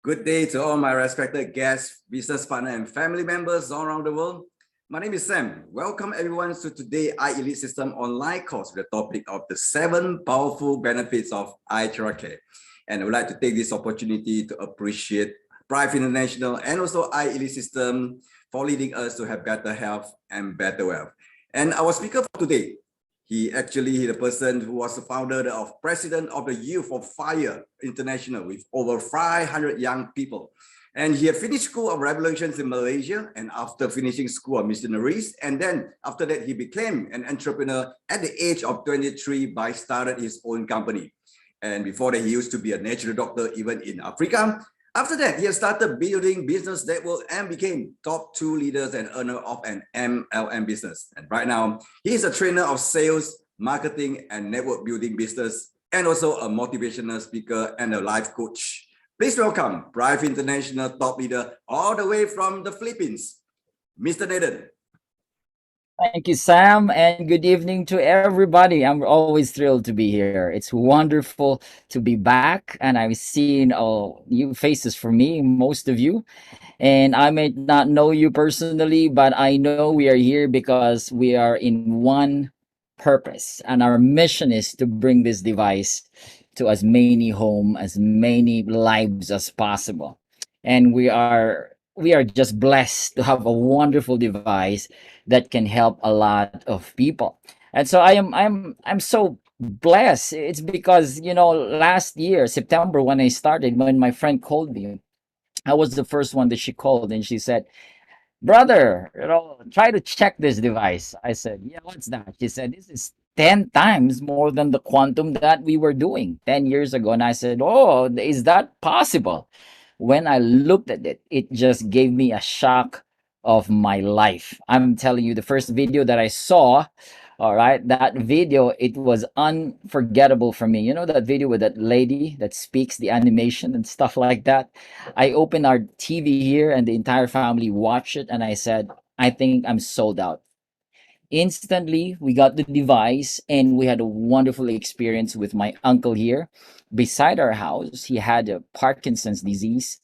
Good day to all my respected guests, business partner, and family members all around the world. My name is Sam. Welcome everyone to today's iElite System online course with the topic of the 7 powerful benefits of iTeraCare. And I would like to take this opportunity to appreciate Prive International and also iElite System for leading us to have better health and better wealth. And our speaker for today, he the person who was the founder of president of the Youth of Fire International with over 500 young people. And he had finished School of Revolutions in Malaysia, and after finishing School of Missionaries, and then after that, he became an entrepreneur at the age of 23 by started his own company. And before that, he used to be a natural doctor even in Africa. After that, he has started building business network and became top 2 leaders and owner of an MLM business. And right now, he is a trainer of sales, marketing, and network building business, and also a motivational speaker and a life coach. Please welcome Prive International top leader all the way from the Philippines, Mr. Nathan. Thank you, Sam, and good evening to everybody. I'm always thrilled to be here. It's wonderful to be back, and I've seen new faces for me, most of you. And I may not know you personally, but I know we are here because we are in one purpose, and our mission is to bring this device to as many home, as many lives as possible. And we are just blessed to have a wonderful device that can help a lot of people. And so I'm so blessed. It's because last year September, when I started, when my friend called me, I was the first one that she called, and she said, "Brother, try to check this device." I said, "Yeah, what's that?" She said, "This is 10 times more than the quantum that we were doing 10 years ago." And I said, "Oh, is that possible?" When I looked at it, it just gave me a shock of my life. I'm telling you, the first video that I saw, all right, that video, it was unforgettable for me. You know that video with that lady that speaks the animation and stuff like that? I opened our TV here and the entire family watched it, and I said, I think I'm sold out. Instantly, we got the device and we had a wonderful experience with my uncle here beside our house. He had a Parkinson's disease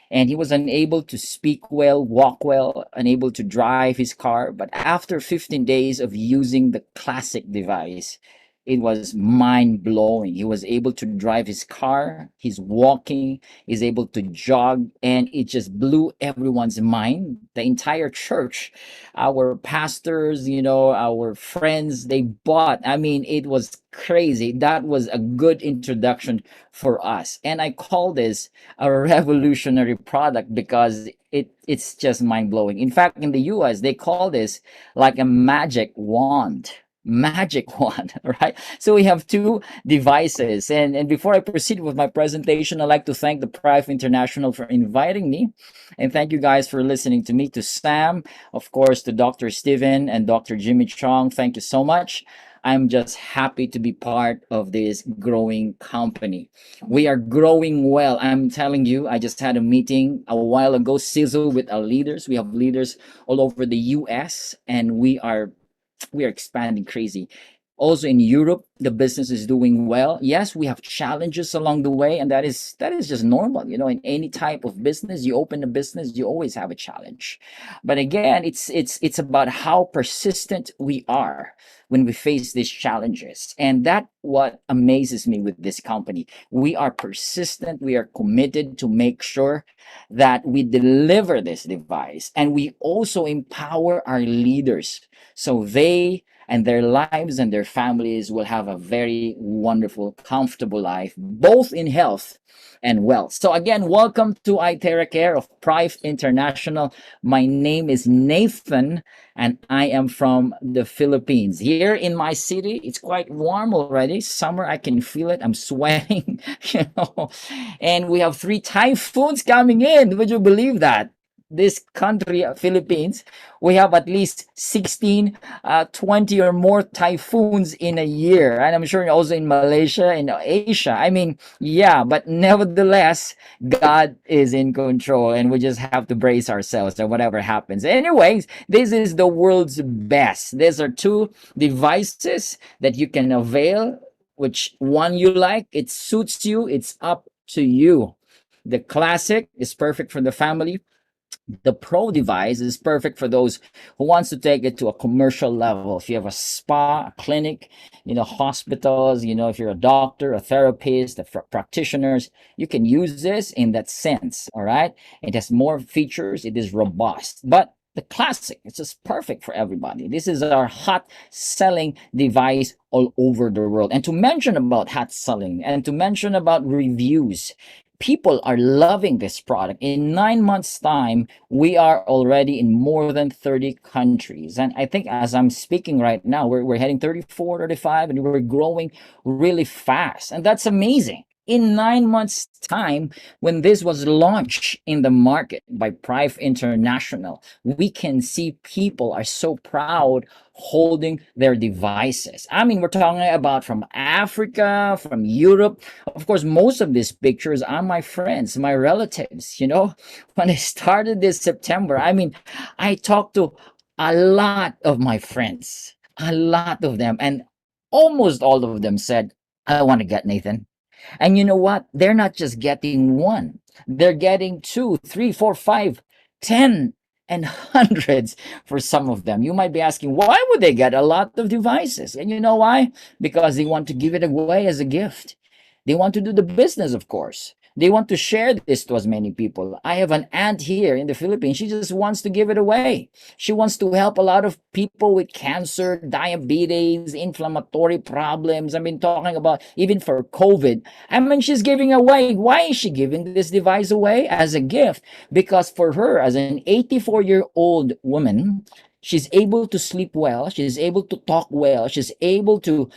and he was unable to speak well, walk well, unable to drive his car. But after 15 days of using the classic device, it was mind blowing. He was able to drive his car, he's walking, he's able to jog, and it just blew everyone's mind. The entire church, our pastors, our friends, they bought. I mean, it was crazy. That was a good introduction for us. And I call this a revolutionary product because it's just mind blowing. In fact, in the US, they call this like a magic wand. Magic wand, right? So we have 2 devices. And before I proceed with my presentation, I'd like to thank the Prive International for inviting me. And thank you guys for listening to me, to Sam, of course, to Dr. Steven and Dr. Jimmy Chong. Thank you so much. I'm just happy to be part of this growing company. We are growing well. I'm telling you, I just had a meeting a while ago, sizzle with our leaders. We have leaders all over the US, and we are expanding crazy. Also in Europe, the business is doing well. Yes, we have challenges along the way, and that is just normal. In any type of business, you open a business, you always have a challenge. But again, it's about how persistent we are when we face these challenges. And that what amazes me with this company. We are persistent, we are committed to make sure that we deliver this device, and we also empower our leaders so they and their lives and their families will have a very wonderful, comfortable life, both in health and wealth. So again, welcome to iTeraCare of Prive International. My name is Nathan, and I am from the Philippines. Here in my city, it's quite warm already. Summer, I can feel it. I'm sweating, you know. And we have 3 typhoons coming in. Would you believe that? This country, Philippines, we have at least 16, 20 or more typhoons in a year. And I'm sure also in Malaysia and Asia. I mean, yeah, but nevertheless, God is in control and we just have to brace ourselves or whatever happens. Anyways, this is the world's best. These are 2 devices that you can avail, which one you like, it suits you, it's up to you. The classic is perfect for the family. The pro device is perfect for those who wants to take it to a commercial level. If you have a spa, a clinic, hospitals, if you're a doctor, a therapist, practitioners, you can use this in that sense. All right. It has more features. It is robust, but the classic, it's just perfect for everybody. This is our hot selling device all over the world. And to mention about hot selling and to mention about reviews, people are loving this product. In 9 months' time, we are already in more than 30 countries. And I think as I'm speaking right now, we're heading 34, 35, and we're growing really fast. And that's amazing. In 9 months' time, when this was launched in the market by Prive International, we can see people are so proud holding their devices. I mean, we're talking about from Africa, from Europe. Of course, most of these pictures are my friends, my relatives. When I started this September, I mean, I talked to a lot of my friends, a lot of them, and almost all of them said, I want to get Nathan. And you know what? They're not just getting one, they're getting two, three, four, five, 10, and hundreds for some of them. You might be asking, why would they get a lot of devices? And you know why? Because they want to give it away as a gift. They want to do the business, of course. They want to share this to as many people. I have an aunt here in the Philippines. She just wants to give it away. She wants to help a lot of people with cancer, diabetes, inflammatory problems. I mean, talking about even for COVID. I mean, she's giving away. Why is she giving this device away? As a gift. Because for her, as an 84-year-old woman, she's able to sleep well, she's able to talk well, she's able to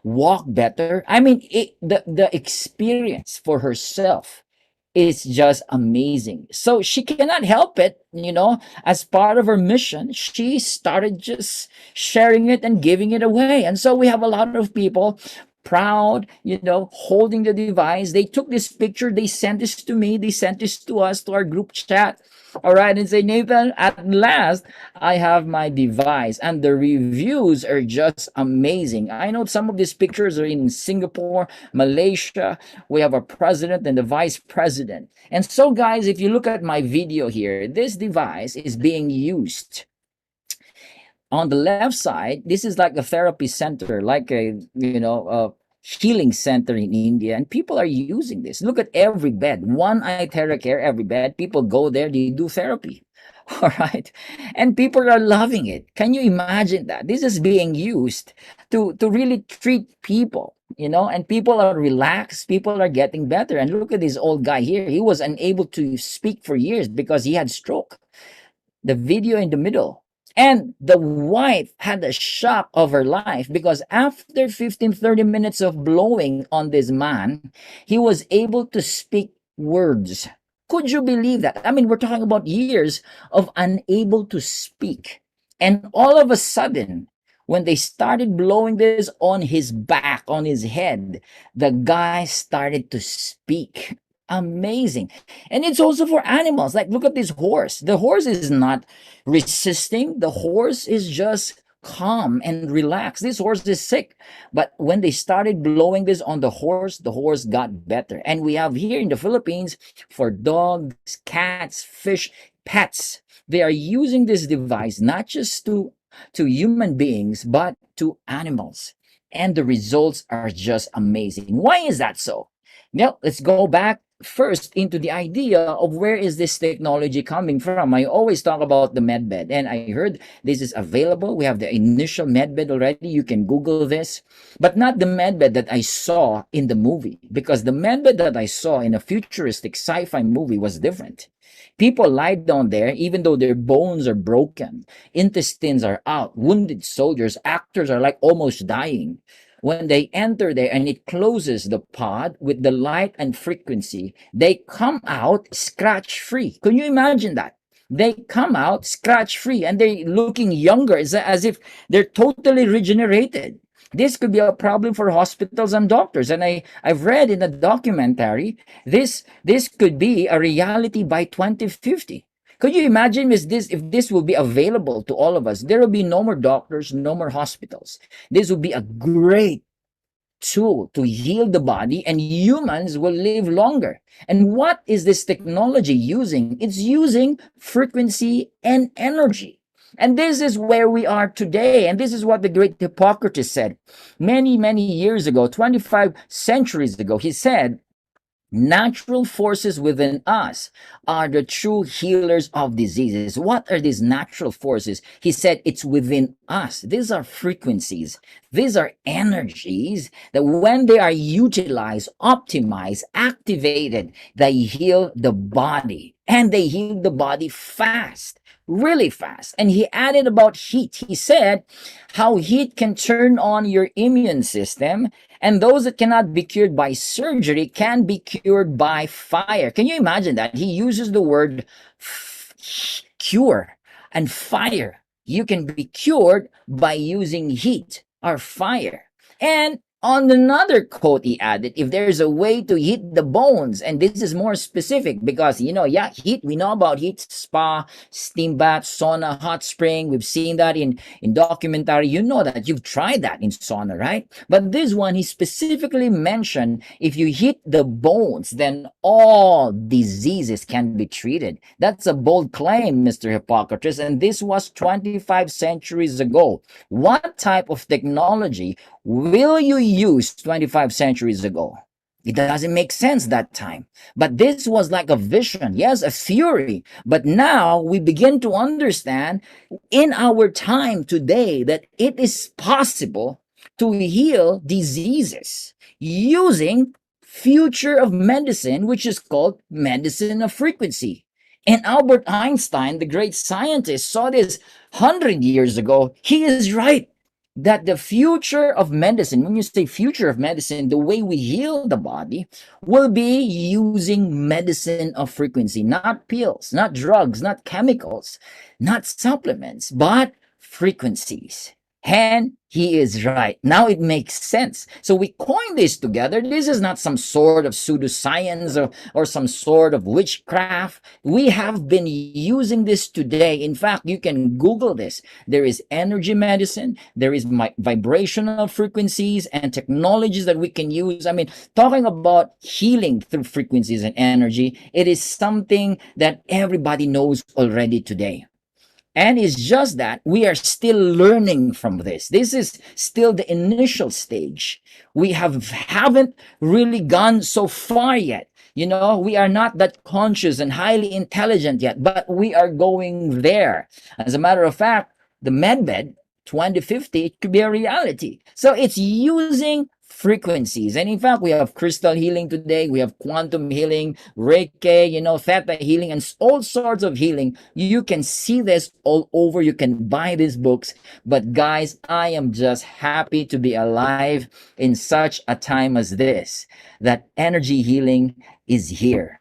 walk better. I mean, the experience for herself is just amazing. So she cannot help it, as part of her mission, she started just sharing it and giving it away. And so we have a lot of people proud, holding the device. They took this picture, they sent this to me, they sent this to us, to our group chat. All right, and say, Nathan, at last I have my device, and the reviews are just amazing. I know some of these pictures are in Singapore, Malaysia. We have a president and the vice president. And so, guys, if you look at my video here, this device is being used. On the left side, this is like a therapy center, like a healing center in India, and people are using this. Look at every bed, one iTeraCare, every bed. People go there, they do therapy. All right, and people are loving it. Can you imagine that? This is being used to really treat people, and people are relaxed, people are getting better. And look at this old guy here. He was unable to speak for years because he had stroke. The video in the middle. And the wife had a shock of her life because after 15, 30 minutes of blowing on this man, he was able to speak words. Could you believe that? I mean, we're talking about years of unable to speak. And all of a sudden, when they started blowing this on his back, on his head, the guy started to speak. Amazing. And it's also for animals. Like, look at this horse. The horse is not resisting. The horse is just calm and relaxed. This horse is sick. But when they started blowing this on the horse got better. And we have here in the Philippines for dogs, cats, fish, pets. They are using this device not just to human beings, but to animals. And the results are just amazing. Why is that so? Now, let's go back first into the idea of where is this technology coming from. I always talk about the medbed, and I heard this is available. We have the initial medbed already. You can Google this, but not the medbed that I saw in the movie, because the medbed that I saw in a futuristic sci-fi movie was different. People lie down there even though their bones are broken, intestines are out, wounded soldiers, actors are like almost dying. When they enter there and it closes the pod with the light and frequency, they come out scratch free. Can you imagine that? They come out scratch free and they're looking younger. It's as if they're totally regenerated. This could be a problem for hospitals and doctors. And I've read in a documentary, this could be a reality by 2050. Could you imagine if this will be available to all of us? There will be no more doctors, no more hospitals. This will be a great tool to heal the body, and humans will live longer. And what is this technology using? It's using frequency and energy. And this is where we are today. And this is what the great Hippocrates said many, many years ago, 25 centuries ago. He said, natural forces within us are the true healers of diseases. What are these natural forces? He said it's within us. These are frequencies. These are energies that when they are utilized, optimized, activated, they heal the body. And they heal the body fast, really fast. And he added about heat. He said how heat can turn on your immune system, and those that cannot be cured by surgery can be cured by fire. Can you imagine that? He uses the word cure and fire. You can be cured by using heat or fire. And on another quote, he added, if there's a way to heat the bones, and this is more specific because, yeah, heat, we know about heat, spa, steam bath, sauna, hot spring. We've seen that in documentary. You know that. You've tried that in sauna, right? But this one, he specifically mentioned, if you heat the bones, then all diseases can be treated. That's a bold claim, Mr. Hippocrates, and this was 25 centuries ago. What type of technology will you use 25 centuries ago? It doesn't make sense that time. But this was like a vision, yes, a theory. But now we begin to understand in our time today that it is possible to heal diseases using future of medicine, which is called medicine of frequency. And Albert Einstein, the great scientist, saw this 100 years ago. He is right that the future of medicine, when you say future of medicine, the way we heal the body will be using medicine of frequency, not pills, not drugs, not chemicals, not supplements, but frequencies. And he is right. Now it makes sense. So we coined this together. This is not some sort of pseudoscience or some sort of witchcraft. We have been using this today. In fact, you can Google this. There is energy medicine. There is vibrational frequencies and technologies that we can use. I mean, talking about healing through frequencies and energy, it is something that everybody knows already today. And it's just that we are still learning from this. This is still the initial stage. We haven't really gone so far yet. We are not that conscious and highly intelligent yet, but we are going there. As a matter of fact, the medbed 2050, it could be a reality. So it's using frequencies. And in fact, we have crystal healing today. We have quantum healing, Reiki, theta healing, and all sorts of healing. You can see this all over. You can buy these books. But guys, I am just happy to be alive in such a time as this, that energy healing is here.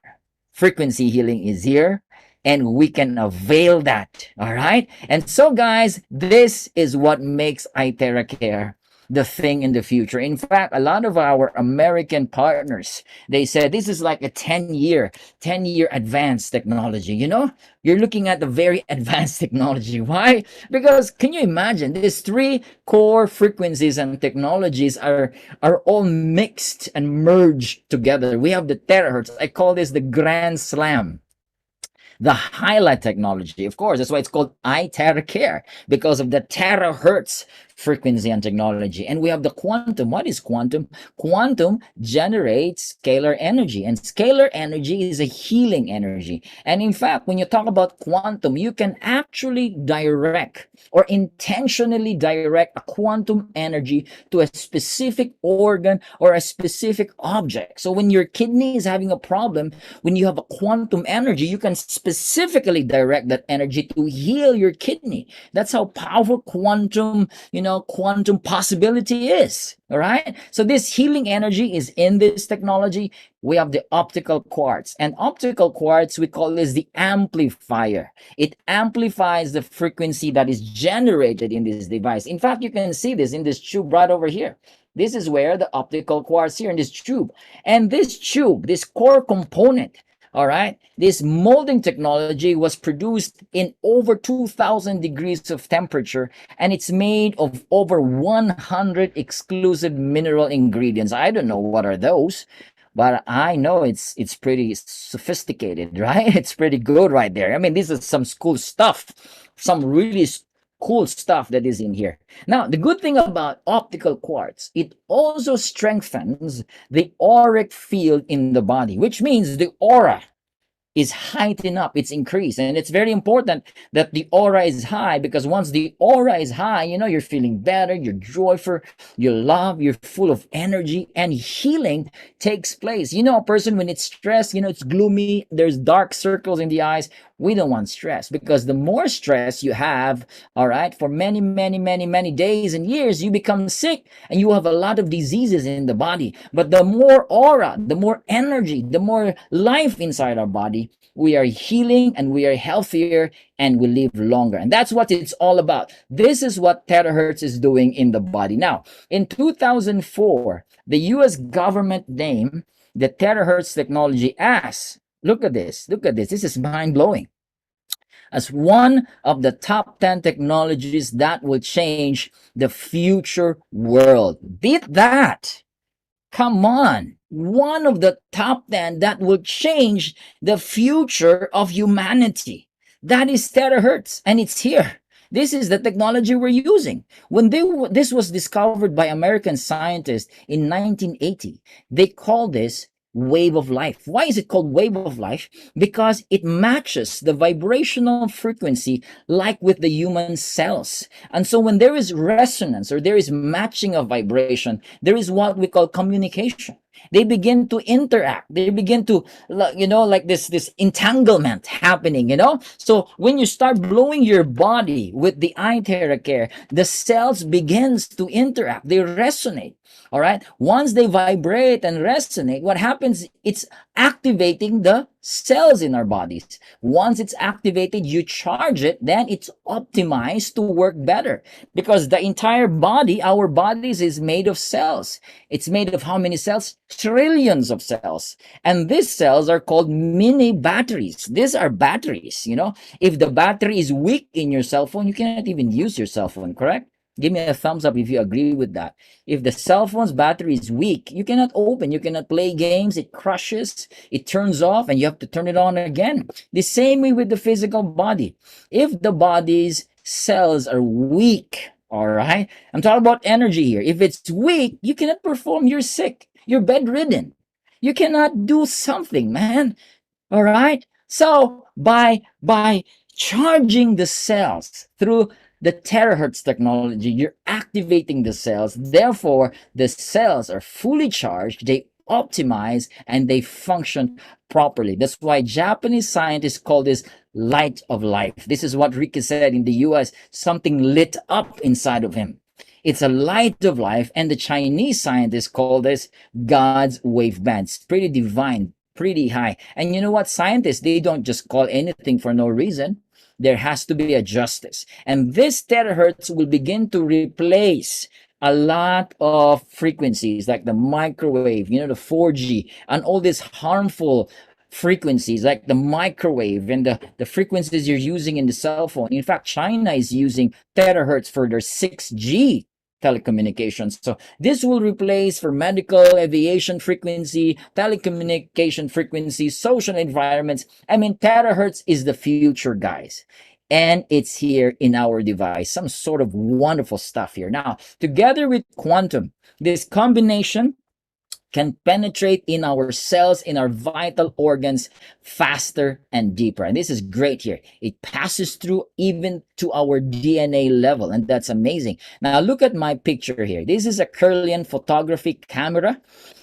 Frequency healing is here. And we can avail that. All right. And so, guys, this is what makes iTeraCare the thing in the future. In fact, a lot of our American partners, they said this is like a 10-year advanced technology. You're looking at the very advanced technology. Why? Because can you imagine these three core frequencies and technologies are all mixed and merged together. We have the terahertz. I call this the grand slam. The highlight technology, of course, that's why it's called iTeraCare, because of the terahertz frequency and technology. And we have the quantum. What is quantum? Quantum generates scalar energy, and scalar energy is a healing energy. And in fact, when you talk about quantum, you can actually direct or intentionally direct a quantum energy to a specific organ or a specific object. So when your kidney is having a problem, when you have a quantum energy, you can specifically direct that energy to heal your kidney. That's how powerful quantum possibility is. All right. So this healing energy is in this technology. We have the optical quartz, and optical quartz, we call this the amplifier. It amplifies the frequency that is generated in this device. In fact, you can see this in this tube right over here. This is where the optical quartz here in this tube. And this tube, this core component All right. This molding technology was produced in over 2000 degrees of temperature, and it's made of over 100 exclusive mineral ingredients. I don't know what are those, but I know it's pretty sophisticated, right? It's pretty good right there. I mean, this is some cool stuff, some really cool stuff that is in here. Now, the good thing about optical quartz, it also strengthens the auric field in the body, which means the aura is heightened up, it's increased. And it's very important that the aura is high, because once the aura is high, you're feeling better, you're joyful, you love, you're full of energy, and healing takes place. A person when it's stressed, it's gloomy, there's dark circles in the eyes. We don't want stress, because the more stress you have, all right, for many, many, many, many days and years, you become sick and you have a lot of diseases in the body. But the more aura, the more energy, the more life inside our body, we are healing and we are healthier and we live longer. And that's what it's all about. This is what Terahertz is doing in the body. Now, in 2004, the US government named the Terahertz technology as, look at this is mind blowing, as one of the top 10 technologies that will change the future world. Beat that. Come on. One of the top 10 that will change the future of humanity. That is terahertz, and it's here. This is the technology we're using. When this was discovered by American scientists in 1980, they called this wave of life. Why is it called wave of life? Because it matches the vibrational frequency like with the human cells. And so when there is resonance or there is matching of vibration, there is what we call communication. They begin to interact. They begin to, like this entanglement happening, So when you start blowing your body with the iTeraCare, the cells begins to interact. They resonate. All right. Once they vibrate and resonate, what happens? It's activating the cells in our bodies. Once it's activated, you charge it, then it's optimized to work better, because the entire body, our bodies, is made of cells. It's made of how many cells? Trillions of cells. And these cells are called mini batteries. These are batteries. If the battery is weak in your cell phone, you cannot even use your cell phone, correct? Give me a thumbs up if you agree with that. If the cell phone's battery is weak, you cannot open, you cannot play games, it crushes, it turns off, and you have to turn it on again. The same way with the physical body. If the body's cells are weak, all right? I'm talking about energy here. If it's weak, you cannot perform, you're sick, you're bedridden. You cannot do something, man. All right? So by charging the cells through the terahertz technology, you're activating the cells. Therefore, the cells are fully charged, they optimize, and they function properly. That's why Japanese scientists call this light of life. This is what Ricky said in the US, something lit up inside of him. It's a light of life, and the Chinese scientists call this God's wave band. It's pretty divine, pretty high. And you know what? Scientists, they don't just call anything for no reason. There has to be a justice. And this terahertz will begin to replace a lot of frequencies like the microwave, the 4G, and all these harmful frequencies like the microwave and the frequencies you're using in the cell phone. In fact, China is using terahertz for their 6G telecommunications. So this will replace for medical, aviation frequency, telecommunication frequency, social environments. I mean, terahertz is the future, guys. And it's here in our device. Some sort of wonderful stuff here. Now, together with quantum, this combination can penetrate in our cells, in our vital organs faster and deeper. And this is great here. It passes through even to our DNA level, and that's amazing. Now look at my picture here. This is a Kirlian photography camera.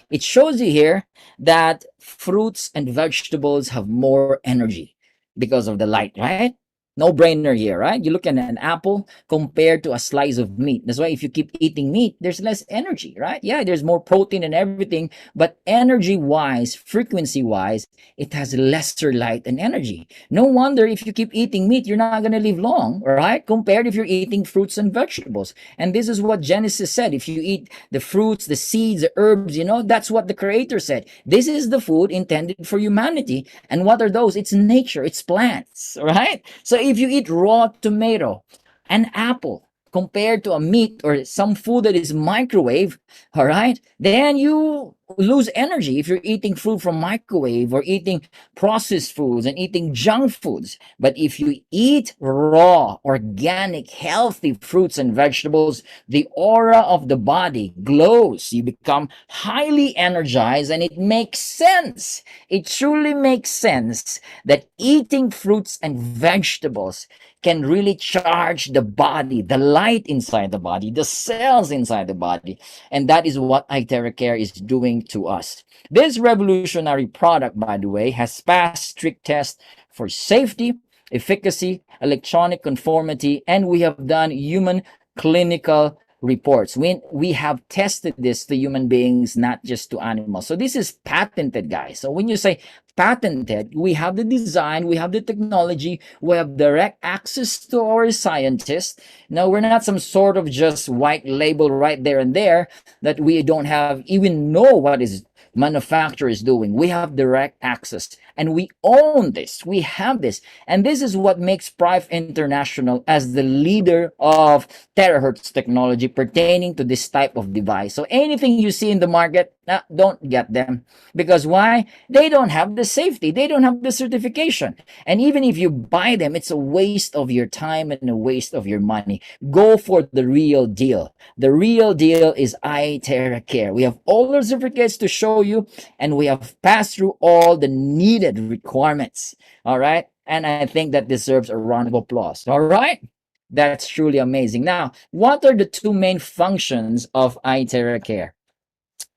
It shows you here that fruits and vegetables have more energy because of the light, right? No brainer here, right? You look at an apple compared to a slice of meat. That's why if you keep eating meat, there's less energy, right? Yeah, there's more protein and everything, but energy wise, frequency wise, it has lesser light and energy. No wonder if you keep eating meat, you're not going to live long, right? Compared if you're eating fruits and vegetables. And this is what Genesis said. If you eat the fruits, the seeds, the herbs, that's what the Creator said. This is the food intended for humanity. And what are those? It's nature, it's plants, right? So if you eat raw tomato, an apple, compared to a meat or some food that is microwave, all right, then you lose energy if you're eating food from microwave or eating processed foods and eating junk foods. But if you eat raw, organic, healthy fruits and vegetables, the aura of the body glows. You become highly energized, and it makes sense. It truly makes sense that eating fruits and vegetables can really charge the body, the light inside the body, the cells inside the body. And that is what iTeraCare is doing to us. This revolutionary product, by the way, has passed strict tests for safety, efficacy, electronic conformity, and we have done human clinical reports. We have tested this to human beings, not just to animals. So this is patented, guys. So when you say patented, we have the design, we have the technology, we have direct access to our scientists. Now, we're not some sort of just white label right there and there that we don't have even know what is manufacturer is doing. We have direct access and we own this. We have this. And this is what makes Prive International as the leader of terahertz technology pertaining to this type of device. So anything you see in the market, don't get them. Because why? They don't have the safety. They don't have the certification. And even if you buy them, it's a waste of your time and a waste of your money. Go for the real deal. The real deal is iTeraCare. We have all the certificates to show you, and we have passed through all the needed requirements. All right. And I think that deserves a round of applause. All right. That's truly amazing. Now, what are the two main functions of iTeraCare?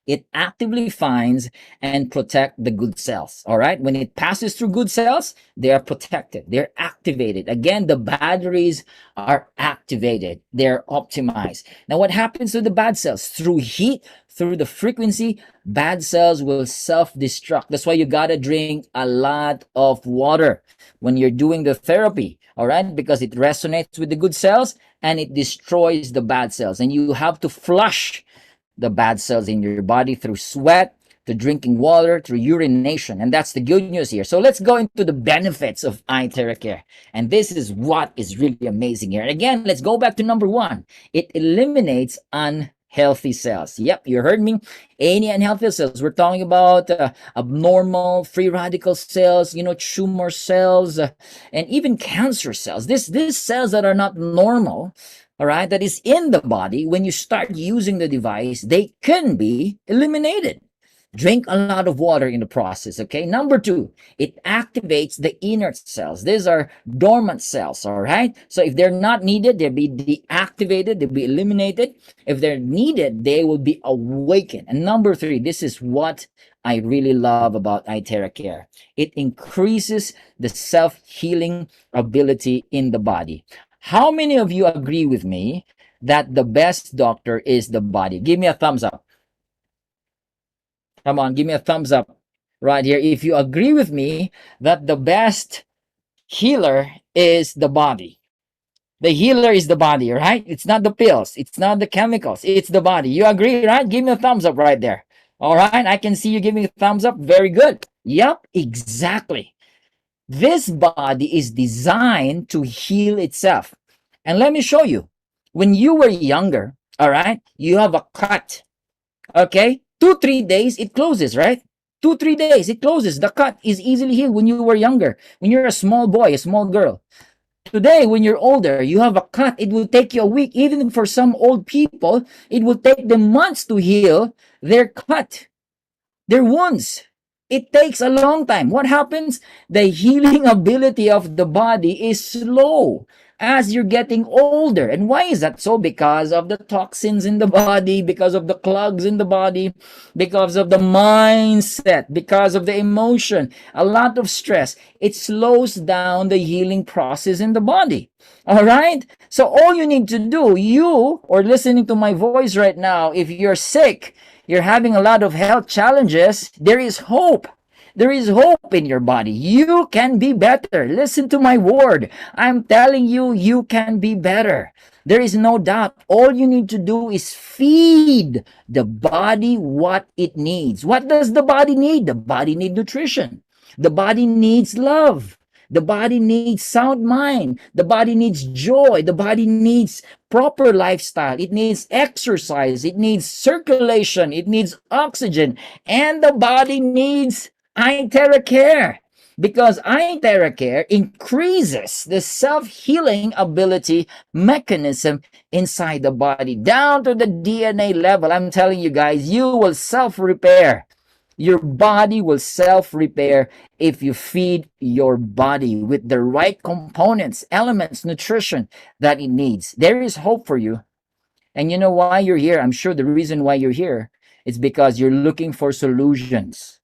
It actively finds and protect the good cells. All right. When it passes through good cells, they are protected. They're activated. Again, the batteries are activated. They're optimized. Now, what happens to the bad cells? Through heat, through the frequency, bad cells will self-destruct. That's why you gotta drink a lot of water when you're doing the therapy. All right. Because it resonates with the good cells and it destroys the bad cells. And you have to flush the bad cells in your body through sweat, through drinking water, through urination. And that's the good news here. So let's go into the benefits of iTeraCare. And this is what is really amazing here. And again, let's go back to number one. It eliminates unhealthy cells. Yep, you heard me. Any unhealthy cells. We're talking about abnormal free radical cells, tumor cells, and even cancer cells. These cells that are not normal, all right, that is in the body, when you start using the device, they can be eliminated. Drink a lot of water in the process, okay? Number two, it activates the inert cells. These are dormant cells, all right? So if they're not needed, they'll be deactivated, they'll be eliminated. If they're needed, they will be awakened. And number three, this is what I really love about iTeraCare. It increases the self-healing ability in the body. How many of you agree with me that the best doctor is the body? Give me a thumbs up. Come on, give me a thumbs up right here. If you agree with me that the best healer is the body. The healer is the body, right? It's not the pills. It's not the chemicals. It's the body. You agree, right? Give me a thumbs up right there. All right. I can see you giving a thumbs up. Very good. Yep, exactly. This body is designed to heal itself. And let me show you. When you were younger, all right, you have a cut. Okay? 2-3 days, it closes, right? 2-3 days, it closes. The cut is easily healed when you were younger, when you're a small boy, a small girl. Today, when you're older, you have a cut. It will take you a week. Even for some old people, it will take them months to heal their cut, their wounds. It takes a long time. What happens? The healing ability of the body is slow. as you're getting older. And why is that so? Because of the toxins in the body, because of the clogs in the body, because of the mindset, because of the emotion, a lot of stress. It slows down the healing process in the body. All right? So all you need to do, you or listening to my voice right now, if you're sick, you're having a lot of health challenges, there is hope. There is hope in your body. You can be better. Listen to my word. I'm telling you, you can be better. There is no doubt. All you need to do is feed the body what it needs. What does the body need? The body needs nutrition. The body needs love. The body needs sound mind. The body needs joy. The body needs proper lifestyle. It needs exercise. It needs circulation. It needs oxygen. And the body needs iTeraCare, because iTeraCare increases the self-healing ability mechanism inside the body down to the DNA level. I'm telling you guys, you will self-repair. Your body will self-repair if you feed your body with the right components, elements, nutrition that it needs. There is hope for you. And you know why you're here? I'm sure the reason why you're here is because you're looking for solutions.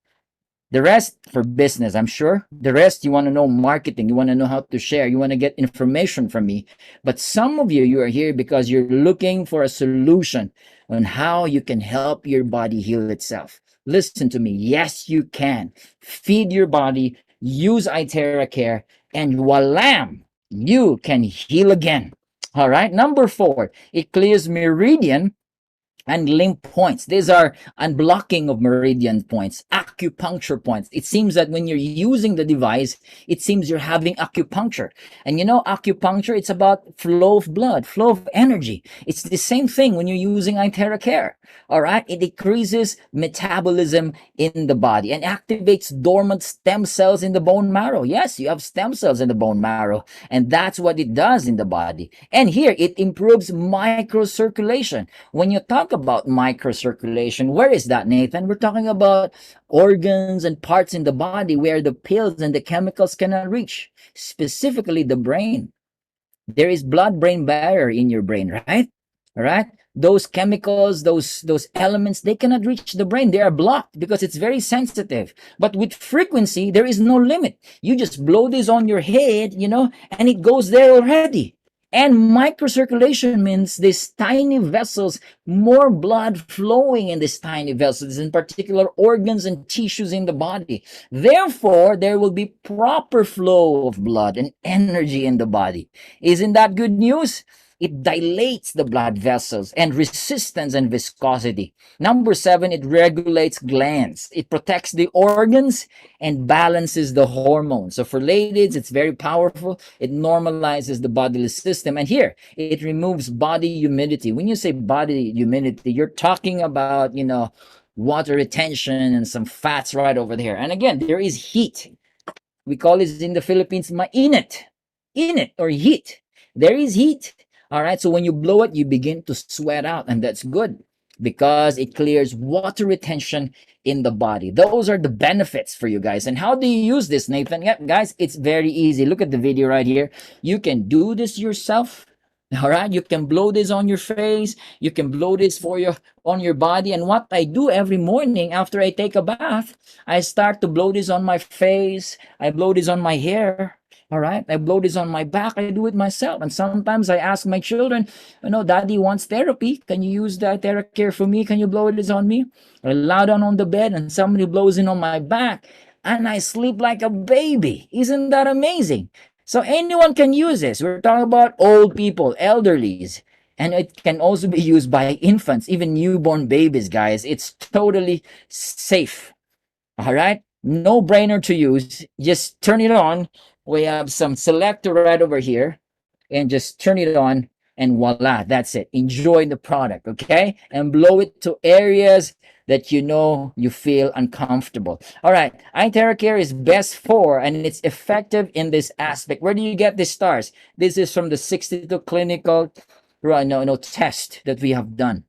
The rest for business, I'm sure. The rest, you want to know marketing. You want to know how to share. You want to get information from me. But some of you, you are here because you're looking for a solution on how you can help your body heal itself. Listen to me. Yes, you can. Feed your body, use iTeraCare, and voila, you can heal again. All right. Number 4, it clears meridian and lymph points. These are unblocking of meridian points, acupuncture points. It seems that when you're using the device, it seems you're having acupuncture. And you know, acupuncture, it's about flow of blood, flow of energy. It's the same thing when you're using iTeraCare. All right. It decreases metabolism in the body and activates dormant stem cells in the bone marrow. Yes, you have stem cells in the bone marrow, and that's what it does in the body. And here it improves microcirculation. When you talk about microcirculation, where is that, Nathan? We're talking about organs and parts in the body where the pills and the chemicals cannot reach, specifically the brain. There is blood-brain barrier in your brain, right? All right. Those chemicals, those elements, they cannot reach the brain. They are blocked because it's very sensitive. But with frequency, there is no limit. You just blow this on your head, and it goes there already. And microcirculation means these tiny vessels, more blood flowing in these tiny vessels, in particular organs and tissues in the body. Therefore, there will be proper flow of blood and energy in the body. Isn't that good news? It dilates the blood vessels and resistance and viscosity. Number 7, it regulates glands. It protects the organs and balances the hormones. So for ladies, it's very powerful. It normalizes the bodily system. And here, it removes body humidity. When you say body humidity, you're talking about, water retention and some fats right over there. And again, there is heat. We call it in the Philippines, mainit. Init or heat. There is heat. All right, so when you blow it, you begin to sweat out, and that's good because it clears water retention in the body. Those are the benefits for you guys. And how do you use this, Nathan? Yep, guys, it's very easy. Look at the video right here. You can do this yourself. All right, you can blow this on your face. You can blow this on your body. And what I do every morning after I take a bath, I start to blow this on my face. I blow this on my hair. All right, I blow this on my back. I do it myself. And sometimes I ask my children, Daddy wants therapy. Can you use the iTeraCare for me? Can you blow this on me? I lie down on the bed and somebody blows it on my back and I sleep like a baby. Isn't that amazing? So anyone can use this. We're talking about old people, elderlies. And it can also be used by infants, even newborn babies, guys. It's totally safe. All right? No brainer to use. Just turn it on. We have some selector right over here, and just turn it on, and voila, that's it. Enjoy the product, okay? And blow it to areas that you feel uncomfortable. All right, iTeraCare is best for, and it's effective in this aspect. Where do you get the stars? This is from the 62 clinical test that we have done.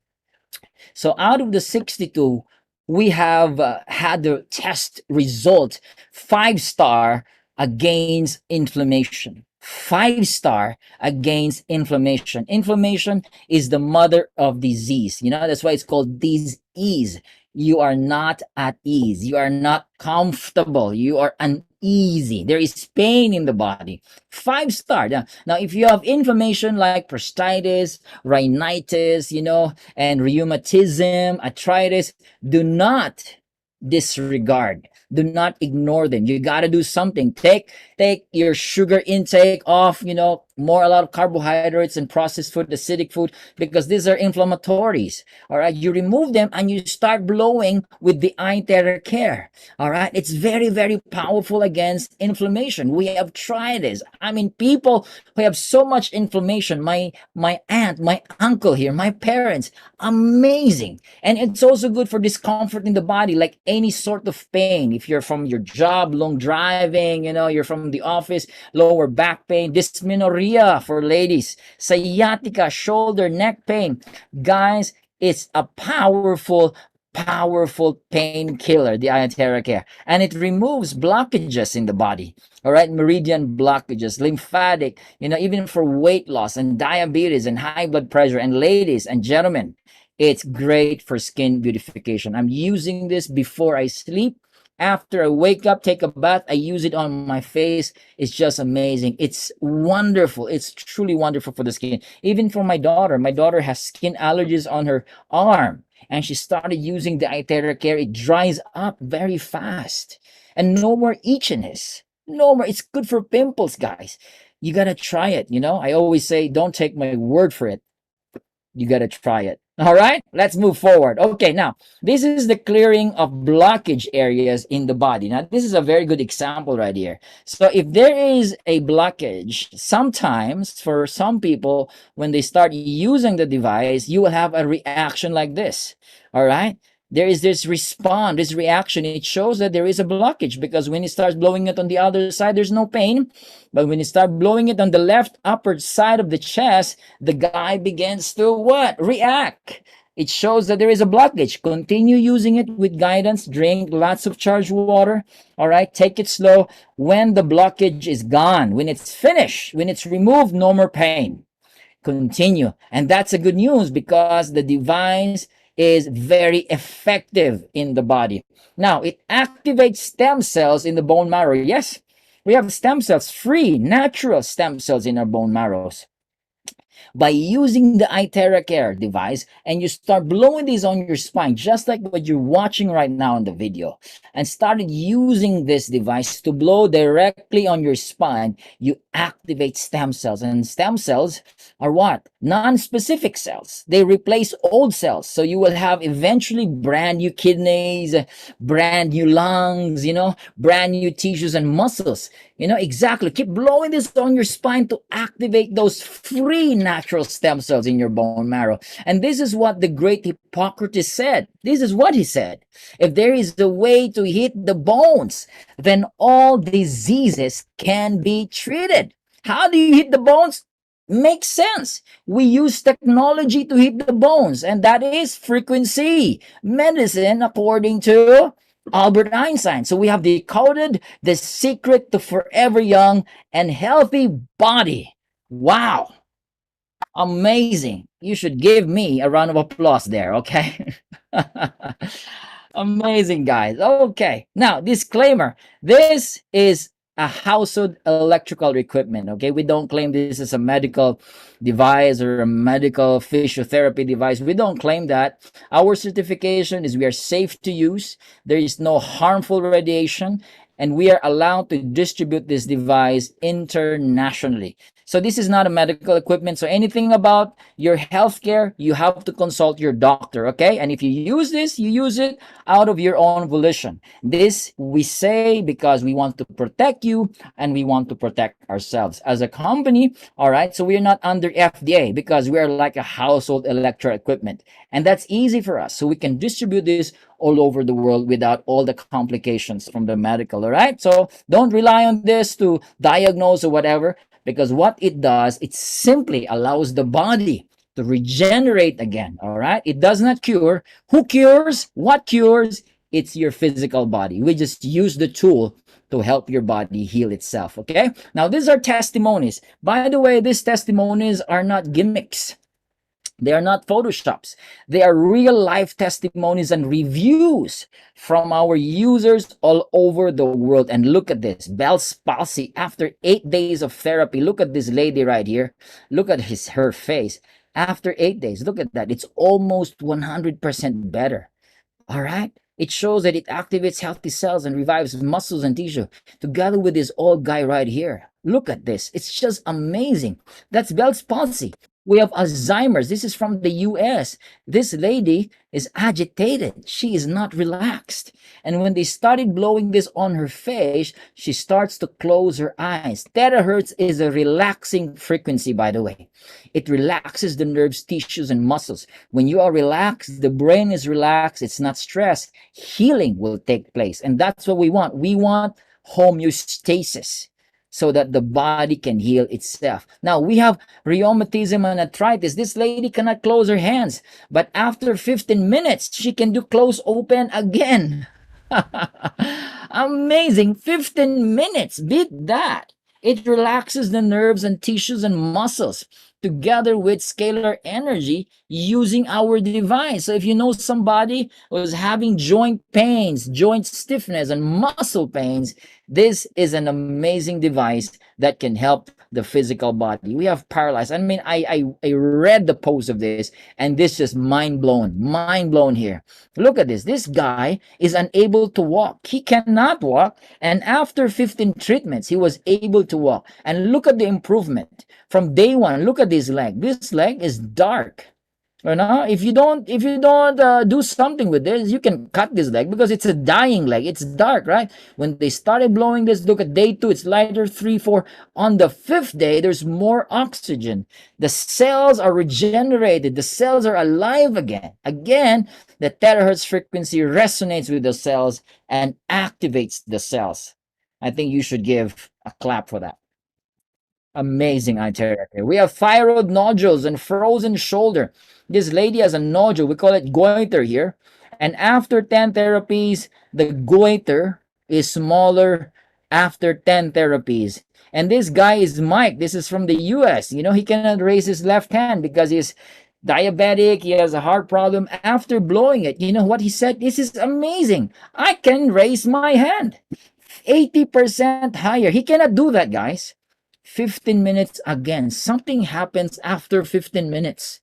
So out of the 62, we have had the test result 5-star against inflammation. 5-star against inflammation. Inflammation is the mother of disease. You know, that's why it's called disease. You are not at ease. You are not comfortable. You are uneasy. There is pain in the body. 5-star. Now, if you have inflammation like prostatitis, rhinitis, and rheumatism, arthritis, do not disregard. Do not ignore them. You got to do something. Take your sugar intake off, more a lot of carbohydrates and processed food, acidic food, because these are inflammatories. All right. You remove them and you start blowing with the iTeraCare. All right. It's very, very powerful against inflammation. We have tried this. I mean, people who have so much inflammation, my aunt, my uncle here, my parents, amazing. And it's also good for discomfort in the body, like any sort of pain. If you're from your job, long driving, you're from the office, lower back pain, dysmenorrhea for ladies, sciatica, shoulder, neck pain. Guys, it's a powerful painkiller, the iTeraCare, and it removes blockages in the body. All right, meridian blockages, lymphatic, even for weight loss and diabetes and high blood pressure. And ladies and gentlemen, it's great for skin beautification. I'm using this before I sleep. After I wake up, take a bath, I use it on my face. It's just amazing. It's wonderful. It's truly wonderful for the skin. Even for my daughter. My daughter has skin allergies on her arm, and she started using the iTeraCare. It dries up very fast. And no more itchiness. No more. It's good for pimples, guys. You got to try it. I always say, don't take my word for it. You got to try it. All right, let's move forward. Okay, now this is the clearing of blockage areas in the body. Now, this is a very good example right here. So if there is a blockage, sometimes for some people, when they start using the device, you will have a reaction like this. All right, there is this response, this reaction. It shows that there is a blockage, because when it starts blowing it on the other side, there's no pain. But when you start blowing it on the left upper side of the chest, the guy begins to what? React. It shows that there is a blockage. Continue using it with guidance. Drink lots of charged water. All right, take it slow. When the blockage is gone, when it's finished, when it's removed, no more pain. Continue. And that's a good news, because the device is very effective in the body. Now, it activates stem cells in the bone marrow. Yes, we have stem cells, free, natural stem cells in our bone marrows. By using the iTeraCare device, and you start blowing these on your spine, just like what you're watching right now in the video, and started using this device to blow directly on your spine, you activate stem cells. And stem cells are what? Non-specific cells. They replace old cells. So you will have eventually brand new kidneys, brand new lungs, brand new tissues and muscles. Exactly. Keep blowing this on your spine to activate those free natural stem cells in your bone marrow. And this is what the great Hippocrates said. This is what he said. If there is a way to hit the bones, then all diseases can be treated. How do you hit the bones? Makes sense. We use technology to hit the bones, and that is frequency medicine, according to Albert Einstein. So we have decoded the secret to forever young and healthy body. Wow. Amazing. You should give me a round of applause there, okay? Amazing, guys. Okay. Now, disclaimer. This is a household electrical equipment, okay? We don't claim this is a medical device or a medical physiotherapy device. We don't claim that. Our certification is we are safe to use. There is no harmful radiation, and we are allowed to distribute this device internationally. So this is not a medical equipment. So anything about your healthcare, you have to consult your doctor, okay? And if you use this, you use it out of your own volition. This we say because we want to protect you and we want to protect ourselves as a company, all right? So we're not under FDA because we're like a household electro equipment. And that's easy for us. So we can distribute this all over the world without all the complications from the medical, all right? So don't rely on this to diagnose or whatever, because what it does, it simply allows the body to regenerate again, all right? It does not cure. Who cures? What cures? it's your physical body. We just use the tool to help your body heal itself. Okay. Now, these are testimonies. By the way, these testimonies are not gimmicks. They are not photoshops. They are real life testimonies and reviews from our users all over the world. And look at this, Bell's palsy after 8 days of therapy. Look at this lady right here. Look at her face. After 8 days, look at that. It's almost 100% better. All right. It shows that it activates healthy cells and revives muscles and tissue together with this old guy right here. Look at this. It's just amazing. That's Bell's palsy. We have Alzheimer's. This is from the US. This lady is agitated. She is not relaxed. And when they started blowing this on her face, she starts to close her eyes. Terahertz is a relaxing frequency, by the way. It relaxes the nerves, tissues, and muscles. When you are relaxed, the brain is relaxed, it's not stressed, healing will take place. And that's what we want. We want homeostasis so that the body can heal itself. Now, we have rheumatism and arthritis. This lady cannot close her hands, but after 15 minutes, she can do close open again. Amazing. 15 minutes. Beat that. It relaxes the nerves and tissues and muscles together with scalar energy using our device. So if you know somebody who's having joint pains, joint stiffness, and muscle pains, this is an amazing device that can help the physical body. We have paralyzed. I mean, I read the post of this, and this is mind blown here. Look at this. This guy is unable to walk. He cannot walk. And after 15 treatments, he was able to walk. And look at the improvement from day one. Look at this leg. This leg is dark. You know, if you don't do something with this, you can cut this leg because it's a dying leg. It's dark, right? When they started blowing this, look at day 2, it's lighter, 3, 4. On the 5th day, there's more oxygen. The cells are regenerated. The cells are alive again. Again, the terahertz frequency resonates with the cells and activates the cells. I think you should give a clap for that. Amazing iTeraCare. We have thyroid nodules and frozen shoulder. This lady has a nodule. We call it goiter here. And after 10 therapies, the goiter is smaller after 10 therapies. And this guy is Mike. This is from the US. You know, he cannot raise his left hand because he's diabetic. He has a heart problem. After blowing it, you know what he said? This is amazing. I can raise my hand 80% higher. He cannot do that, guys. 15 minutes again. Something happens after 15 minutes.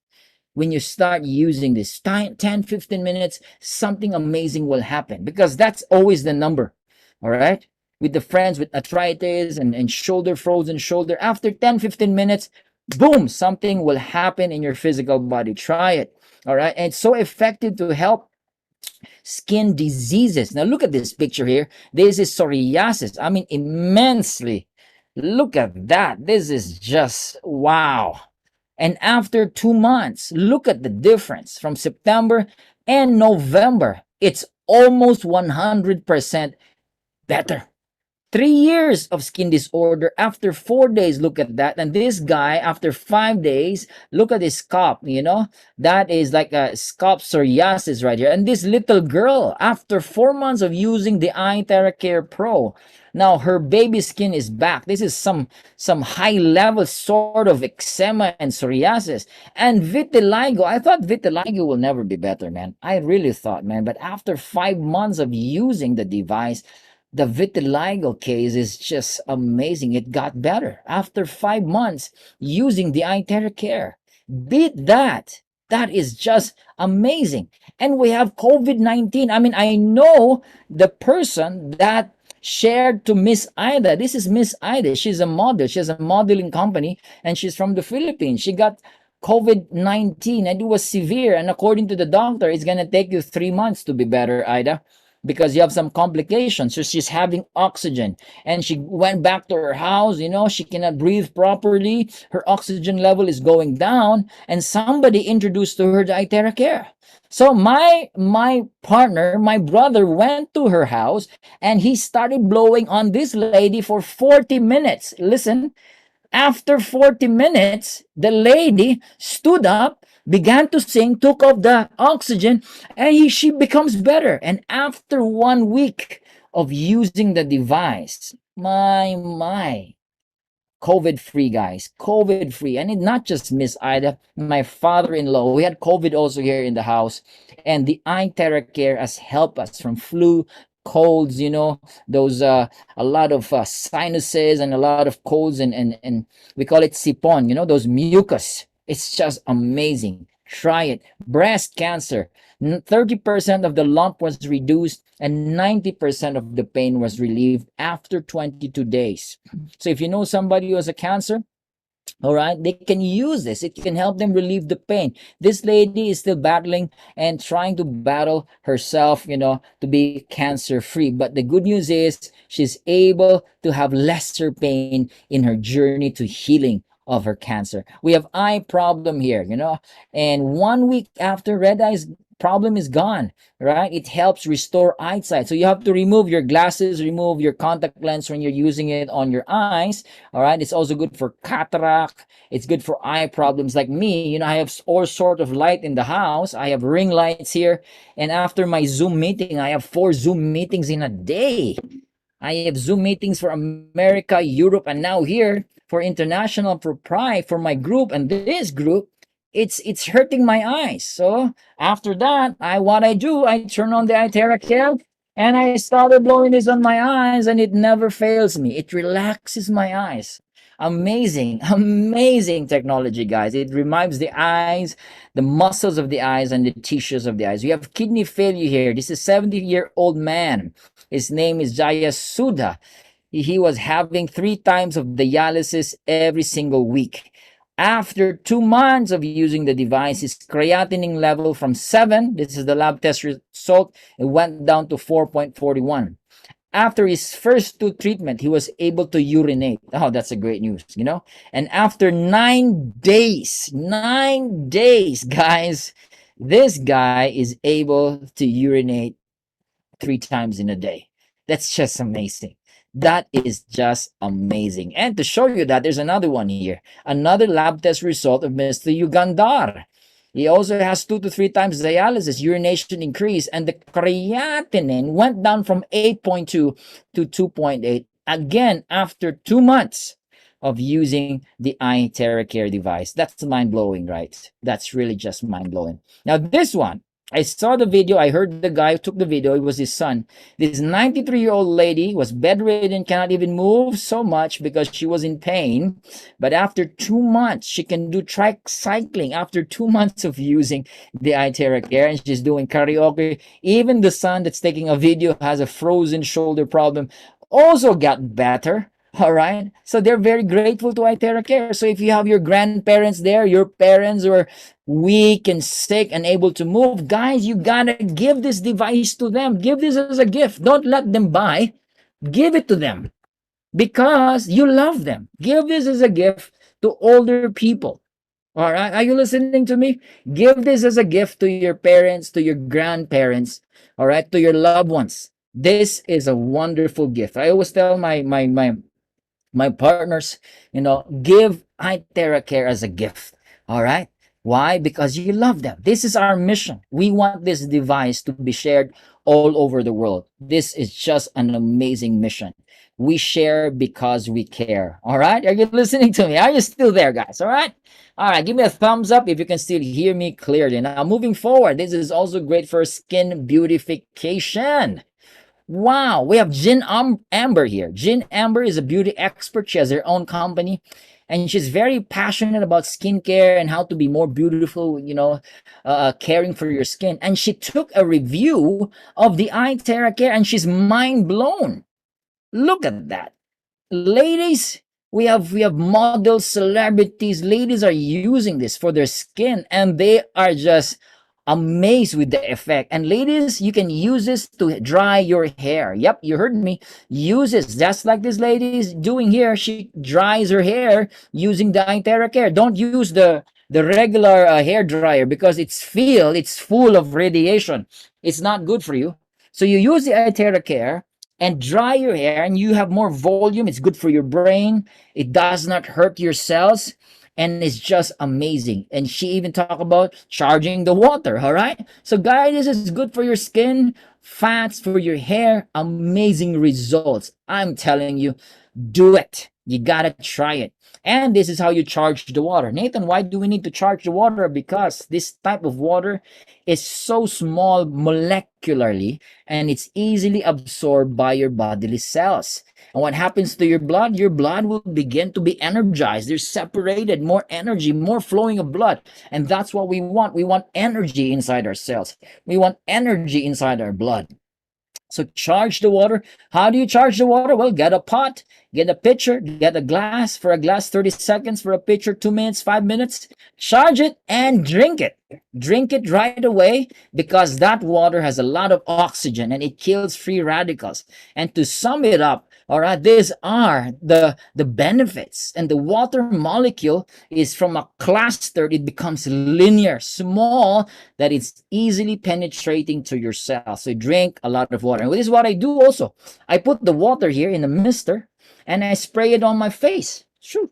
When you start using this 10, 15 minutes, something amazing will happen because that's always the number. All right. With the friends with arthritis and shoulder, frozen shoulder, after 10, 15 minutes, boom, something will happen in your physical body. Try it. All right. And it's so effective to help skin diseases. Now look at this picture here. This is psoriasis. I mean, immensely. Look at that. This is just wow. And after 2 months, look at the difference from September and November. It's almost 100% better. 3 years of skin disorder after 4 days. Look at that. And this guy, after 5 days, look at his scalp, you know, that is like a scalp psoriasis right here. And this little girl, after 4 months of using the iTeraCare Pro, now her baby skin is back. This is some high level sort of eczema and psoriasis. And vitiligo, I thought vitiligo will never be better, man. I really thought, man. But after 5 months of using the device, the vitiligo case is just amazing. It got better after 5 months using the iTeraCare. Beat that. That is just amazing. And we have COVID-19. I mean, I know the person that shared to Miss Ida. This is Miss Ida. She's a model. She has a modeling company and she's from the Philippines. She got COVID-19 and it was severe. And according to the doctor, it's going to take you 3 months to be better, Ida, because you have some complications. So she's having oxygen and she went back to her house. You know, she cannot breathe properly. Her oxygen level is going down and somebody introduced to her the iTeraCare. So my partner, my brother went to her house and he started blowing on this lady for 40 minutes. Listen, After 40 minutes, the lady stood up, began to sing, took off the oxygen, and she becomes better. And after 1 week of using the device, my, COVID free, guys. COVID free. And it not just Miss Ida, my father-in-law. We had COVID also here in the house. And the iTeraCare has helped us from flu, colds, those a lot of sinuses and a lot of colds, and we call it sipon, those mucus. It's just amazing. Try it. Breast cancer. 30% of the lump was reduced and 90% of the pain was relieved after 22 days. So if you know somebody who has a cancer, all right, they can use this. It can help them relieve the pain. This lady is still battling and trying to battle herself, to be cancer free. But the good news is she's able to have lesser pain in her journey to healing of her cancer. We have eye problem here, and 1 week after, red eyes problem is gone, right? It helps restore eyesight. So you have to remove your glasses, remove your contact lens when you're using it on your eyes. All right. It's also good for cataract. It's good for eye problems like me. I have all sort of light in the house. I have ring lights here. And after my Zoom meeting, I have 4 Zoom meetings in a day. I have Zoom meetings for America, Europe, and now here for international for my group and this group. It's hurting my eyes. So after that, what I do, I turn on the iTeraCare and I started blowing this on my eyes, and it never fails me. It relaxes my eyes. Amazing, amazing technology, guys. It revives the eyes, the muscles of the eyes, and the tissues of the eyes. We have kidney failure here. This is a 70-year-old man. His name is Jayasuda. He was having 3 times of dialysis every single week. After 2 months of using the device, his creatinine level from 7, this is the lab test result, it went down to 4.41. After his first 2 treatment, he was able to urinate. Oh, that's a great news, And after 9 days, guys, this guy is able to urinate 3 times in a day. That's just amazing. That is just amazing. And to show you that, there's another one here. Another lab test result of Mr. Ugandar. He also has 2 to 3 times dialysis, urination increased, and the creatinine went down from 8.2 to 2.8. Again, after 2 months of using the iTeraCare device. That's mind-blowing, right? That's really just mind-blowing. Now, this one, I saw the video. I heard the guy who took the video. It was his son. This 93-year-old lady was bedridden, cannot even move so much because she was in pain. But after 2 months, she can do tricycling after 2 months of using the iTeraCare, and she's doing karaoke. Even the son that's taking a video has a frozen shoulder problem, also got better. All right. So they're very grateful to iTeraCare. So if you have your grandparents there, your parents were weak and sick and able to move, guys, you gotta give this device to them. Give this as a gift. Don't let them buy. Give it to them because you love them. Give this as a gift to older people. All right. Are you listening to me? Give this as a gift to your parents, to your grandparents, all right, to your loved ones. This is a wonderful gift. I always tell my partners, give iTeraCare as a gift. All right. Why? Because you love them. This is our mission. We want this device to be shared all over the world. This is just an amazing mission. We share because we care. All right. Are you listening to me? Are you still there, guys? All right. All right. Give me a thumbs up if you can still hear me clearly. Now, moving forward, this is also great for skin beautification. Wow, we have Amber here. Jean Amber is a beauty expert. She has her own company, and she's very passionate about skincare and how to be more beautiful, caring for your skin. And she took a review of the iTeraCare, and she's mind blown. Look at that. Ladies, we have models, celebrities. Ladies are using this for their skin, and they are just amazed with the effect. And ladies, you can use this to dry your hair. Yep, you heard me. Use this just like this lady is doing here. She dries her hair using the iTeraCare. Don't use the regular hair dryer because it's full of radiation. It's not good for you. So you use the iTeraCare, and dry your hair, and you have more volume. It's good for your brain. It does not hurt your cells, and it's just amazing. And she even talked about charging the water. All right. So guys, this is good for your skin, fats, for your hair. Amazing results. I'm telling you, do it. You gotta try it. And this is how you charge the water. Nathan, why do we need to charge the water? Because this type of water is so small molecularly, and it's easily absorbed by your bodily cells. And what happens to your blood? Your blood will begin to be energized. There's separated more energy, more flowing of blood. And that's what we want. We want energy inside our cells. We want energy inside our blood. So charge the water. How do you charge the water? Well, get a pot, get a pitcher, get a glass. For a glass, 30 seconds. For a pitcher, 2 minutes, 5 minutes. Charge it and drink it. Drink it right away, because that water has a lot of oxygen and it kills free radicals. And to sum it up, all right, these are the benefits. And the water molecule is from a cluster, it becomes linear, small, that it's easily penetrating to your cells. So drink a lot of water. And this is what I do also. I put the water here in a mister and I spray it on my face. Sure.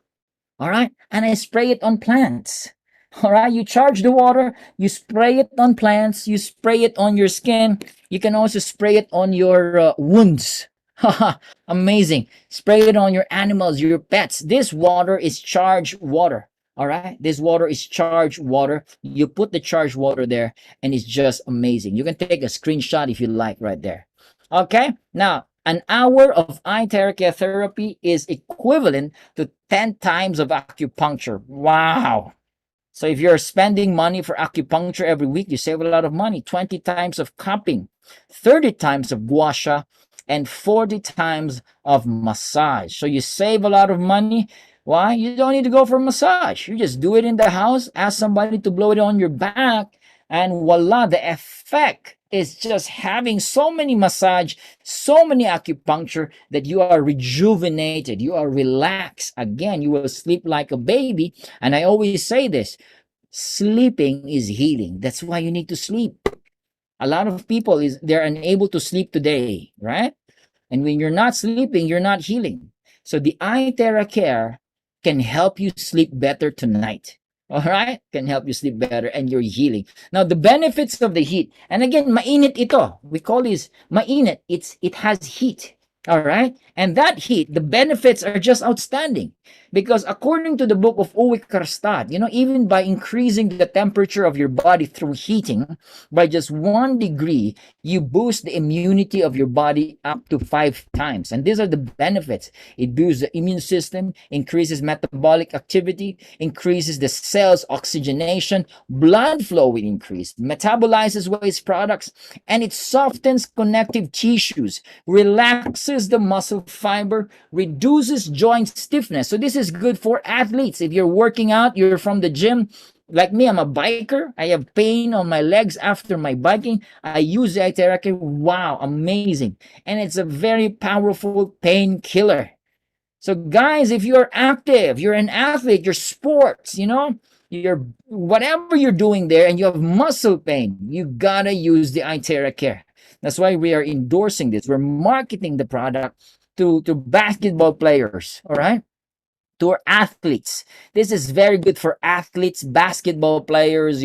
All right. And I spray it on plants. All right. You charge the water, you spray it on plants, you spray it on your skin. You can also spray it on your wounds. Haha, amazing. Spray it on your animals, your pets. This water is charged water. All right. This water is charged water. You put the charged water there and it's just amazing. You can take a screenshot if you like right there. Okay. Now, an hour of iTeraCare therapy is equivalent to 10 times of acupuncture. Wow. So if you're spending money for acupuncture every week, you save a lot of money. 20 times of cupping, 30 times of gua sha, and 40 times of massage. So you save a lot of money. Why? You don't need to go for a massage. You just do it in the house, ask somebody to blow it on your back, and voila, the effect is just having so many massage, so many acupuncture that you are rejuvenated, you are relaxed. Again, you will sleep like a baby. And I always say this, sleeping is healing. That's why you need to sleep. A lot of people they're unable to sleep today, right? And when you're not sleeping, you're not healing. So the iTeraCare can help you sleep better tonight. All right? Can help you sleep better and you're healing. Now, the benefits of the heat. And again, mainit ito. We call this mainit. It has heat. All right? And that heat, the benefits are just outstanding. Because according to the book of Uwe Karstad, even by increasing the temperature of your body through heating, by just 1 degree, you boost the immunity of your body up to 5 times. And these are the benefits. It boosts the immune system, increases metabolic activity, increases the cells' oxygenation, blood flow will increase, metabolizes waste products, and it softens connective tissues, relaxes the muscle fiber, reduces joint stiffness. So this is good for athletes. If you're working out, you're from the gym, like me, I'm a biker. I have pain on my legs after my biking. I use the iTeraCare. Wow, amazing. And it's a very powerful painkiller. So guys, if you're active, you're an athlete, you're sports, you're whatever you're doing there and you have muscle pain, you gotta use the iTeraCare. That's why we are endorsing this. We're marketing the product to basketball players, all right? To our athletes. This is very good for athletes, basketball players,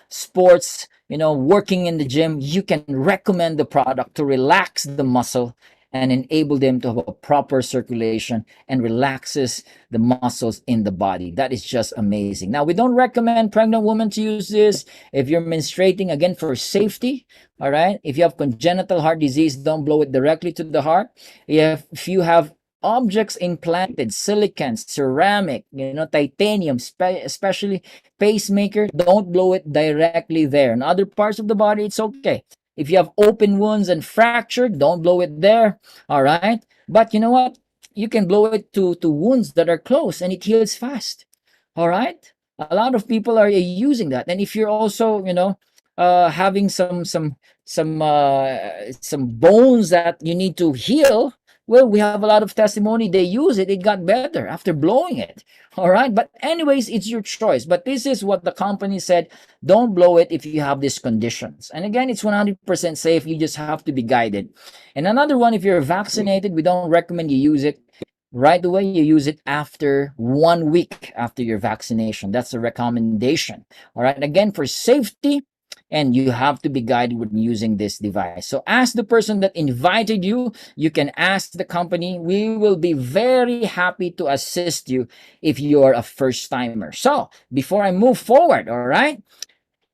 sports, working in the gym. You can recommend the product to relax the muscle and enable them to have a proper circulation and relaxes the muscles in the body. That is just amazing. Now, we don't recommend pregnant women to use this. If you're menstruating, again, for safety, all right? If you have congenital heart disease, don't blow it directly to the heart. If you have objects implanted, silicon, ceramic, titanium, especially pacemaker, don't blow it directly there. In other parts of the body, it's okay. If you have open wounds and fractured, don't blow it there. All right. But you know what? You can blow it to wounds that are close and it heals fast. All right. A lot of people are using that. And if you're also, having some bones that you need to heal, Well, we have a lot of testimony. They use it. It got better after blowing it. All right. But anyways, it's your choice. But this is what the company said. Don't blow it if you have these conditions. And again, it's 100% safe. You just have to be guided. And another one, if you're vaccinated, we don't recommend you use it right away. You use it after 1 week after your vaccination. That's a recommendation. All right. Again, for safety, and you have to be guided when using this device. So ask the person that invited you. You can ask the company. We will be very happy to assist you if you're a first timer. So before I move forward, all right,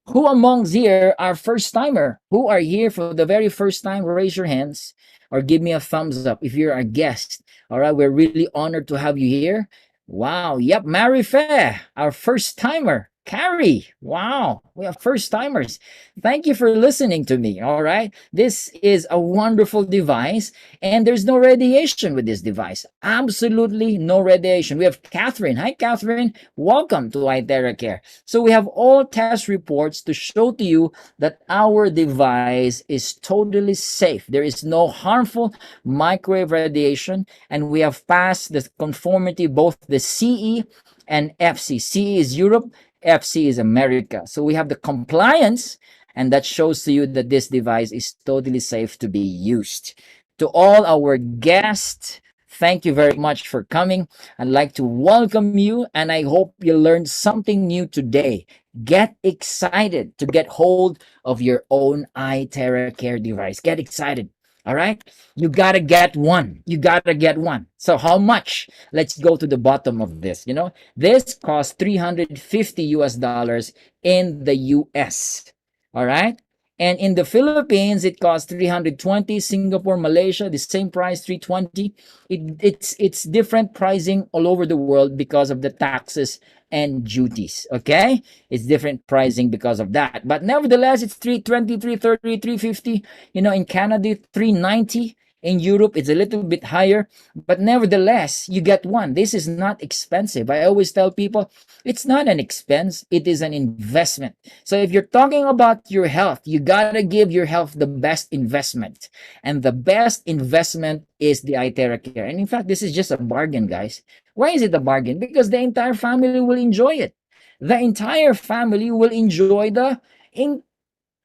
who amongst here are first timer? Who are here for the very first time? Raise your hands or give me a thumbs up if you're a guest. All right, we're really honored to have you here. Wow. Yep, Mary Fair, our first timer. Carrie, wow, we have first timers. Thank you for listening to me. All right, this is a wonderful device, and there's no radiation with this device. Absolutely no radiation. We have Catherine. Hi, Catherine. Welcome to iTeraCare. So we have all test reports to show to you that our device is totally safe. There is no harmful microwave radiation, and we have passed the conformity, both the CE and FC. CE is Europe, FC is America. So we have the compliance, and that shows to you that this device is totally safe to be used. To all our guests, thank you very much for coming. I'd like to welcome you, and I hope you learned something new today. Get excited to get hold of your own iTeraCare device. Get excited. All right. You got to get one. You got to get one. So how much? Let's go to the bottom of this. This costs 350 US dollars in the US. All right. And in the Philippines, it costs 320. Singapore, Malaysia, the same price, 320. It's different pricing all over the world because of the taxes and duties. Okay, it's different pricing because of that. But nevertheless, it's 320, 330, 350. In Canada, 390. In Europe, it's a little bit higher, but nevertheless, you get one. This is not expensive. I always tell people it's not an expense, it is an investment. So if you're talking about your health, you gotta give your health the best investment. And the best investment is the iTeraCare. And in fact, this is just a bargain, guys. Why is it a bargain? Because the entire family will enjoy it. The entire family will enjoy the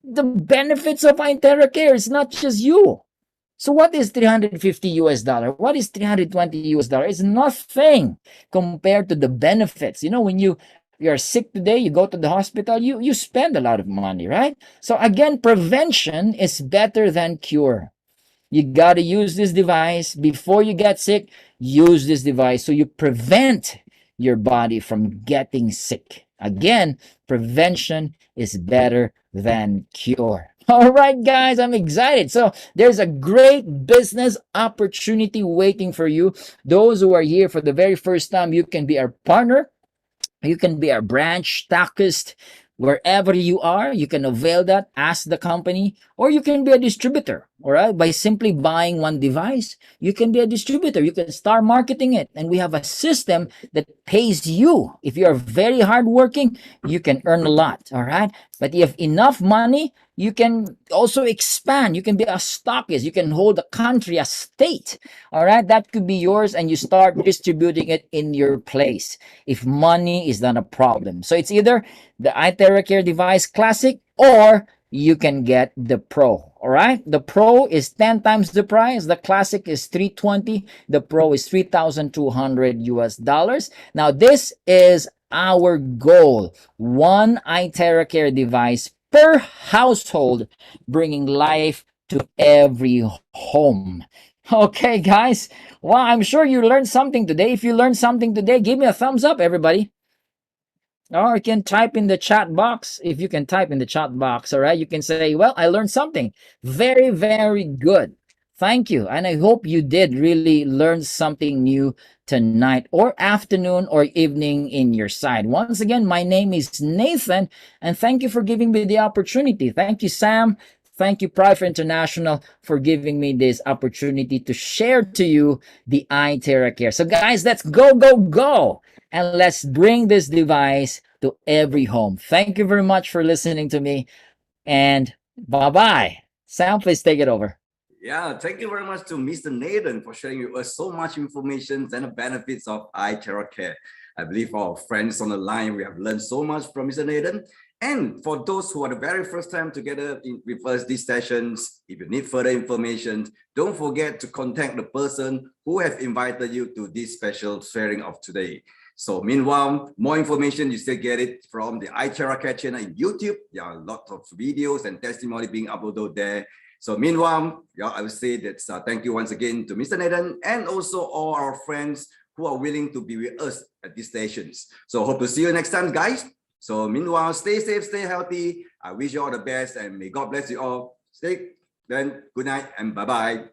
benefits of iTeraCare. It's not just you. So what is 350 US dollar? What is 320 US dollar? It's nothing compared to the benefits. When you're sick today, you go to the hospital, you spend a lot of money, right? So again, prevention is better than cure. You got to use this device before you get sick. Use this device so you prevent your body from getting sick. Again, prevention is better than cure. All right, guys, I'm excited. So there's a great business opportunity waiting for you. Those who are here for the very first time, you can be our partner. You can be our branch stockist. Wherever you are, you can avail that, ask the company, or you can be a distributor. All right, by simply buying one device, you can be a distributor. You can start marketing it, and we have a system that pays you. If you are very hardworking, you can earn a lot. All right, but if you have enough money, you can also expand. You can be a stockist. You can hold a country, a state. All right, that could be yours, and you start distributing it in your place if money is not a problem. So it's either the iTeraCare device Classic, or you can get the Pro. All right, the Pro is 10 times the price. The Classic is 320. The Pro is 3,200 US dollars. Now this is our goal: one iTeraCare device per household, bringing life to every home. Okay, guys. Well, I'm sure you learned something today. If you learned something today, give me a thumbs up, everybody. Or you can type in the chat box. If you can type in the chat box, all right, you can say, well, I learned something. Very, very good. Thank you. And I hope you did really learn something new tonight or afternoon or evening in your side. Once again, my name is Nathan, and thank you for giving me the opportunity. Thank you, Sam. Thank you, Pride International, for giving me this opportunity to share to you the iTeraCare. So guys, let's go, go, go. And let's bring this device to every home. Thank you very much for listening to me. And bye-bye. Sam, please take it over. Yeah, thank you very much to Mr. Nathan for sharing with us so much information and the benefits of iTeraCare. I believe our friends on the line, we have learned so much from Mr. Nathan. And for those who are the very first time together with us these sessions, if you need further information, don't forget to contact the person who have invited you to this special sharing of today. So meanwhile, more information, you still get it from the iTeraCare channel in YouTube. There are lots of videos and testimony being uploaded there. So meanwhile, yeah, I would say that thank you once again to Mr. Nathan and also all our friends who are willing to be with us at these stations. So hope to see you next time, guys. So meanwhile, stay safe, stay healthy. I wish you all the best and may God bless you all. Stay then. Good night and bye-bye.